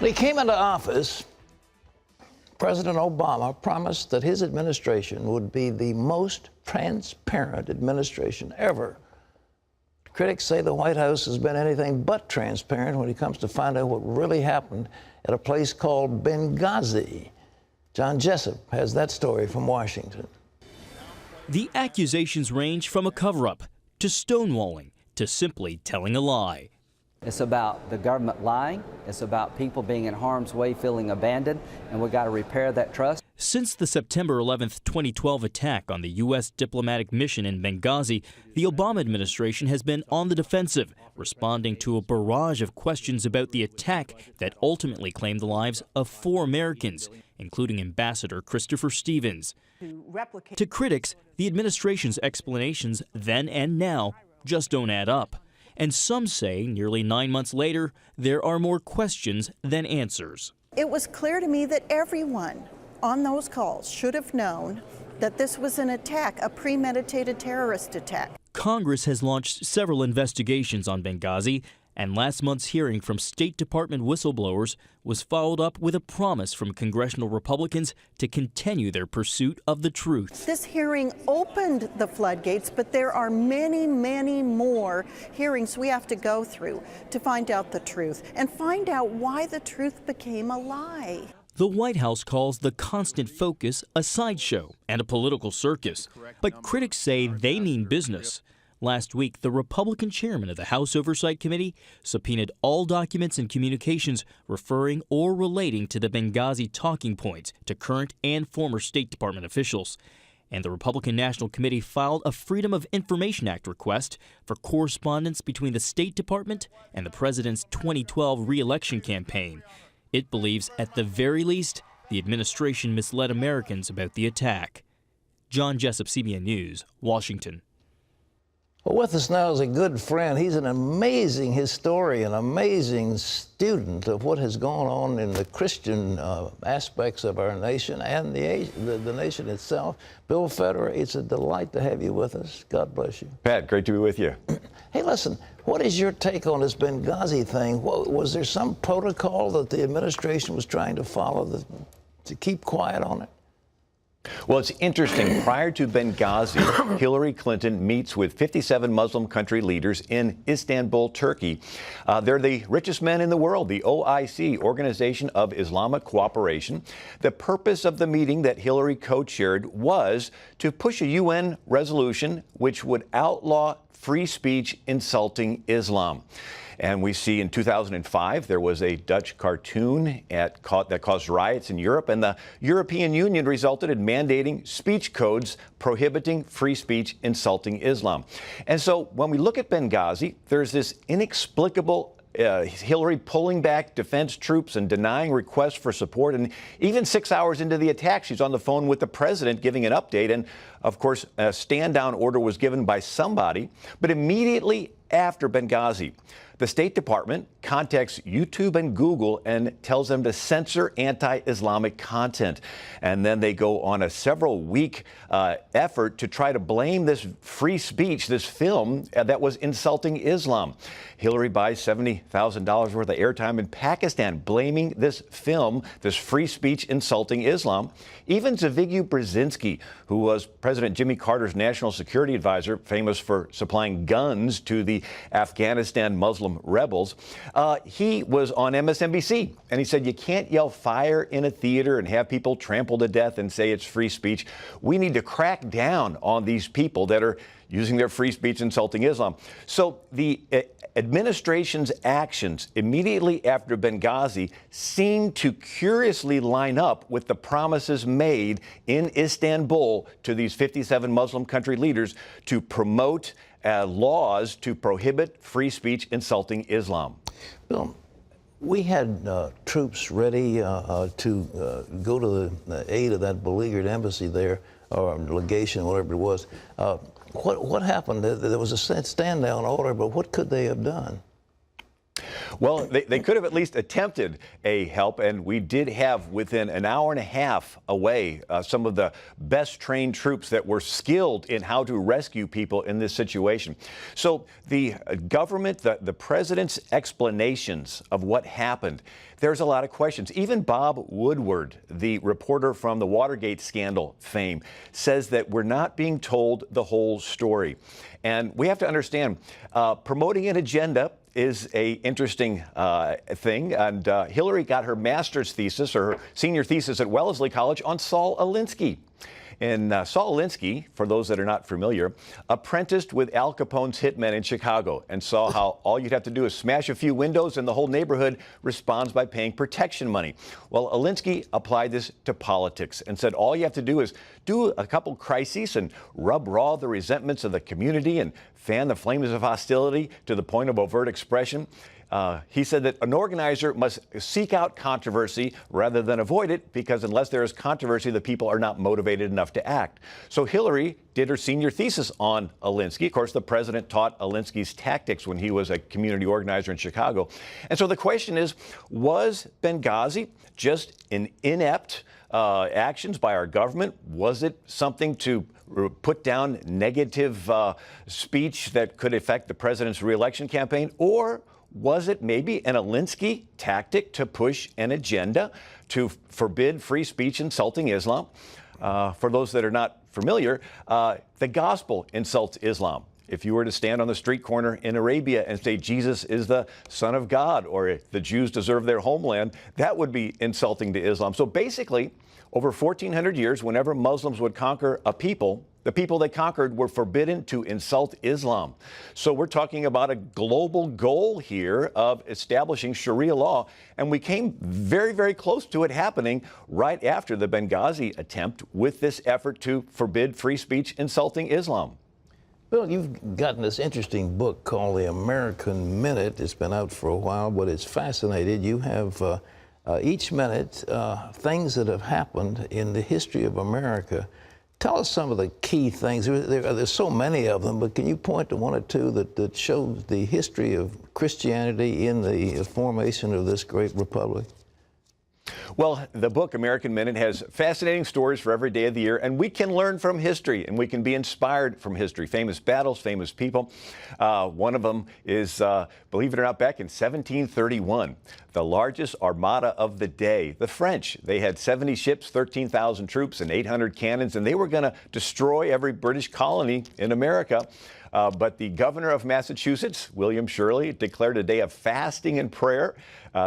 When he came into office, President Obama promised that his administration would be the most transparent administration ever. Critics say the White House has been anything but transparent when it comes to find out what really happened at a place called Benghazi. John Jessup has that story from Washington. The accusations range from a cover-up to stonewalling to simply telling a lie. It's about the government lying. It's about people being in harm's way, feeling abandoned, and we've got to repair that trust. Since the September 11th, 2012 attack on the U.S. diplomatic mission in Benghazi, the Obama administration has been on the defensive, responding to a barrage of questions about the attack that ultimately claimed the lives of 4 Americans, including Ambassador Christopher Stevens. To critics, the administration's explanations then and now just don't add up. And some say, nearly 9 months later, there are more questions than answers. It was clear to me that everyone on those calls should have known that this was an attack, a premeditated terrorist attack. Congress has launched several investigations on Benghazi, and last month's hearing from State Department whistleblowers was followed up with a promise from congressional Republicans to continue their pursuit of the truth. This hearing opened the floodgates, but there are many, many more hearings we have to go through to find out the truth and find out why the truth became a lie. The White House calls the constant focus a sideshow and a political circus, but critics say they mean business. Last week, the Republican chairman of the House Oversight Committee subpoenaed all documents and communications referring or relating to the Benghazi talking points to current and former State Department officials. And the Republican National Committee filed a Freedom of Information Act request for correspondence between the State Department and the president's 2012 re-election campaign. It believes, at the very least, the administration misled Americans about the attack. John Jessup, CBN News, Washington. Well, with us now is a good friend. He's an amazing historian, amazing student of what has gone on in the Christian aspects of our nation and the nation itself. Bill Federer, it's a delight to have you with us. God bless you. Pat, great to be with you. Hey, listen, what is your take on this Benghazi thing? Was there some protocol that the administration was trying to follow to keep quiet on it? Well, it's interesting. Prior to Benghazi, Hillary Clinton meets with 57 Muslim country leaders in Istanbul, Turkey. They're the richest men in the world, the OIC, Organization of Islamic Cooperation. The purpose of the meeting that Hillary co-chaired was to push a UN resolution which would outlaw free speech insulting Islam. And we see in 2005, there was a Dutch cartoon that caused riots in Europe, and the European Union resulted in mandating speech codes prohibiting free speech insulting Islam. And so when we look at Benghazi, there's this inexplicable Hillary pulling back defense troops and denying requests for support. And even 6 hours into the attack, she's on the phone with the president giving an update. And of course, a stand down order was given by somebody. But immediately after Benghazi, the State Department contacts YouTube and Google and tells them to censor anti-Islamic content. And then they go on a several-week effort to try to blame this free speech, this film that was insulting Islam. Hillary buys $70,000 worth of airtime in Pakistan, blaming this film, this free speech insulting Islam. Even Zbigniew Brzezinski, who was President Jimmy Carter's national security advisor, famous for supplying guns to the Afghanistan Muslim rebels, he was on MSNBC, and he said, you can't yell fire in a theater and have people trampled to death and say it's free speech. We need to crack down on these people that are using their free speech insulting Islam. So the administration's actions immediately after Benghazi seem to curiously line up with the promises made in Istanbul to these 57 Muslim country leaders to promote laws to prohibit free speech insulting Islam. Bill, we had troops ready to go to the aid of that beleaguered embassy there, or legation, whatever it was. What happened? There was a stand-down order, but what could they have done? Well, they could have at least attempted a help, and we did have within an hour and a half away some of the best trained troops that were skilled in how to rescue people in this situation. So the government, the president's explanations of what happened, there's a lot of questions. Even Bob Woodward, the reporter from the Watergate scandal fame, says that we're not being told the whole story. And we have to understand, promoting an agenda is a interesting thing. And Hillary got her master's thesis or her senior thesis at Wellesley College on Saul Alinsky. And Saul Alinsky, for those that are not familiar, apprenticed with Al Capone's hitmen in Chicago and saw how all you'd have to do is smash a few windows and the whole neighborhood responds by paying protection money. Well, Alinsky applied this to politics and said all you have to do is do a couple crises and rub raw the resentments of the community and fan the flames of hostility to the point of overt expression. He said that an organizer must seek out controversy rather than avoid it, because unless there is controversy, the people are not motivated enough to act. So Hillary did her senior thesis on Alinsky. Of course, the president taught Alinsky's tactics when he was a community organizer in Chicago. And so the question is, was Benghazi just an inept actions by our government? Was it something to put down negative speech that could affect the president's reelection campaign? Or was it maybe an Alinsky tactic to push an agenda to forbid free speech insulting Islam? For those that are not familiar, the gospel insults Islam. If you were to stand on the street corner in Arabia and say Jesus is the Son of God, or the Jews deserve their homeland, that would be insulting to Islam. So basically, over 1,400 years, whenever Muslims would conquer a people, the people they conquered were forbidden to insult Islam. So we're talking about a global goal here of establishing Sharia law, and we came very, very close to it happening right after the Benghazi attempt with this effort to forbid free speech insulting Islam. Bill, you've gotten this interesting book called The American Minute. It's been out for a while, but it's fascinating. You have each minute things that have happened in the history of America. Tell us some of the key things. There's so many of them, but can you point to one or two that shows the history of Christianity in the formation of this great republic? Well, the book, American Minute, has fascinating stories for every day of the year, and we can learn from history, and we can be inspired from history. Famous battles, famous people. One of them is, believe it or not, back in 1731, the largest armada of the day, the French. They had 70 ships, 13,000 troops, and 800 cannons, and they were going to destroy every British colony in America. But the governor of Massachusetts, William Shirley, declared a day of fasting and prayer.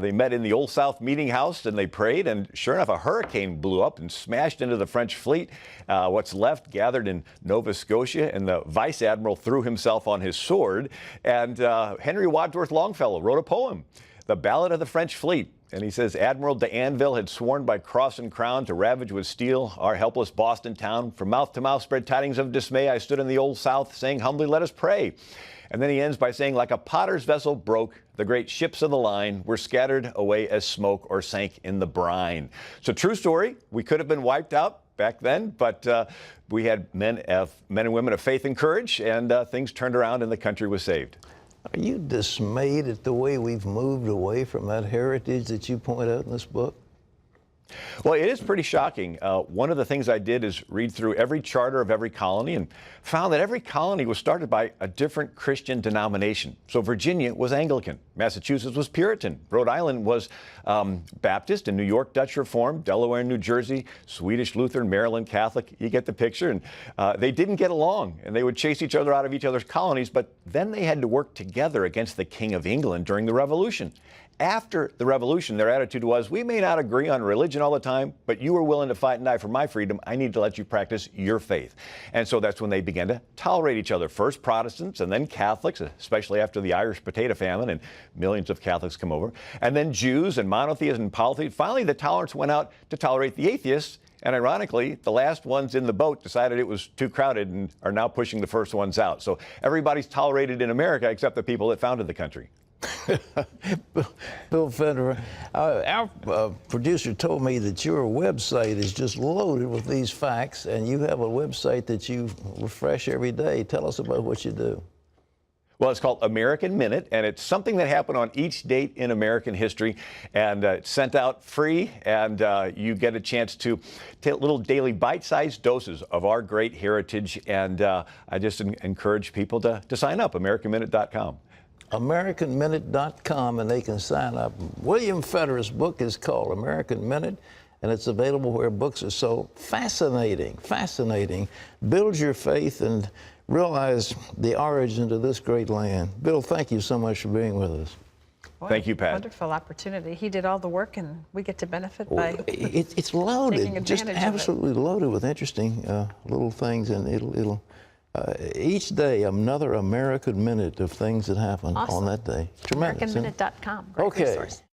They met in the Old South Meeting House and they prayed, and sure enough, a hurricane blew up and smashed into the French fleet. What's left gathered in Nova Scotia, and the vice admiral threw himself on his sword. And Henry Wadsworth Longfellow wrote a poem, The Ballad of the French Fleet. And he says, Admiral d'Anville had sworn by cross and crown to ravage with steel our helpless Boston town. From mouth to mouth spread tidings of dismay. I stood in the Old South saying, humbly let us pray. And then he ends by saying, like a potter's vessel broke, the great ships of the line were scattered away as smoke or sank in the brine. So true story. We could have been wiped out back then, but we had men and women of faith and courage, and things turned around and the country was saved. Are you dismayed at the way we've moved away from that heritage that you point out in this book? Well, it is pretty shocking. One of the things I did is read through every charter of every colony and found that every colony was started by a different Christian denomination. So Virginia was Anglican, Massachusetts was Puritan, Rhode Island was Baptist, and New York Dutch Reformed, Delaware and New Jersey, Swedish Lutheran, Maryland Catholic. You get the picture. And they didn't get along, and they would chase each other out of each other's colonies, but then they had to work together against the King of England during the Revolution. After the Revolution, their attitude was, we may not agree on religion all the time, but you were willing to fight and die for my freedom. I need to let you practice your faith. And so that's when they began to tolerate each other. First Protestants and then Catholics, especially after the Irish potato famine and millions of Catholics come over. And then Jews and monotheists and polytheists. Finally, the tolerance went out to tolerate the atheists. And ironically, the last ones in the boat decided it was too crowded and are now pushing the first ones out. So everybody's tolerated in America except the people that founded the country. Bill Federer, our producer told me that your website is just loaded with these facts, and you have a website that you refresh every day. Tell us about what you do. Well, it's called American Minute, and it's something that happened on each date in American history, and it's sent out free, and you get a chance to take little daily bite-sized doses of our great heritage, and I just encourage people to sign up, AmericanMinute.com. AmericanMinute.com, and they can sign up. William Federer's book is called American Minute, and it's available where books are sold. Fascinating, fascinating. Build your faith and realize the origin of this great land. Bill, thank you so much for being with us. Boy, Thank you, Pat. Wonderful opportunity. He did all the work, and we get to benefit by It's taking loaded, advantage just of it. absolutely loaded with interesting little things, and it'll each day another American Minute of things that happen Awesome. on that day. Tremendous. isn't it? AmericanMinute.com. Great Okay. resource.